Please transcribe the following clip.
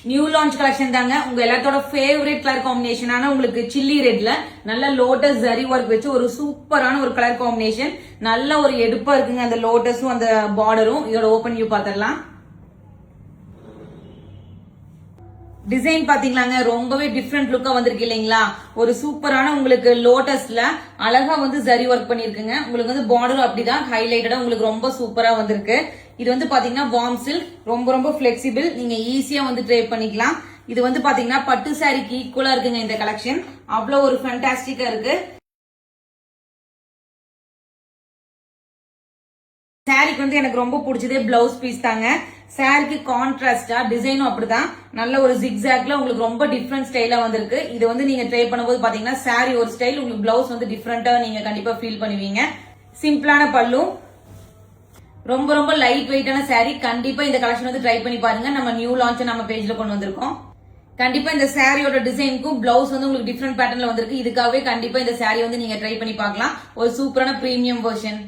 New launch collection தாங்க. உங்க எல்லாத்தோட ஃபேவரட் கலர் காம்பினேஷனான உங்களுக்கு சில்லி ரெட்ல நல்ல லோட்டஸ் ஜரி ஒர்க் வச்சு ஒரு சூப்பரான ஒரு கலர் காம்பினேஷன். நல்ல ஒரு எடுப்பா இருக்குங்க அந்த லோட்டஸும் அந்த பார்டரும். இதோட ஓபன் வியூ பாத்திரலாம். டிசைன் பாத்தீங்களாங்க ரொம்பவே டிஃப்ரெண்ட் லுக்கா வந்திருக்கு இல்லைங்களா. ஒரு சூப்பரான உங்களுக்கு லோட்டஸ்ல அழகா வந்து ஜரி ஒர்க் பண்ணிருக்குங்க. உங்களுக்கு வந்து பார்டரும் அப்படிதான் ஹைலைட்டடா உங்களுக்கு ரொம்ப சூப்பரா வந்திருக்கு. இது வந்து பாத்தீங்கன்னா வார்ம் சில்க், ரொம்ப ரொம்ப பிளெக்சிபிள், நீங்க ஈஸியா வந்து ட்ரை பண்ணிக்கலாம். இது வந்து பாத்தீங்கன்னா பட்டு சாரிக்கு ஈக்குவலா இருக்குங்க இந்த கலெக்ஷன். அவ்வளவு ஒரு ஃபேண்டாஸ்டிக்கா இருக்கு. சாரிக்கு வந்து எனக்கு ரொம்ப பிடிச்சதே பிளவுஸ் பீஸ் தாங்க. சாரிக்கு கான்ட்ராஸ்டா டிசைனும் அப்படிதான் நல்ல ஒரு ஜிக்ஸாக்ல உங்களுக்கு ரொம்ப டிஃப்ரெண்ட் ஸ்டைலா வந்திருக்கு. இது வந்து நீங்க ட்ரை பண்ணும்போது பாத்தீங்கன்னா சாரி ஒரு ஸ்டைல், உங்களுக்கு பிளவுஸ் வந்து டிஃப்ரெண்டா நீங்க கண்டிப்பா ஃபீல் பண்ணுவீங்க. சிம்பிளான பல்லு, ரொம்ப ரொம்ப லைட் வெயிட்டான சாரி. கண்டிப்பா இந்த கலெக்ஷன் வந்து ட்ரை பண்ணி பாருங்க. நம்ம நியூ லான்ச் நம்ம பேஜ்ல கொண்டு வந்திருக்கோம். கண்டிப்பா இந்த சாரியோட டிசைனுக்கும் பிளவுஸ் வந்து உங்களுக்கு டிஃப்ரெண்ட் பேட்டர்ன்ல வந்திருக்கு. இதுக்காகவே கண்டிப்பா இந்த சாரி வந்து நீங்க ட்ரை பண்ணி பார்க்கலாம். ஒரு சூப்பரான பிரீமியம் வெர்ஷன்.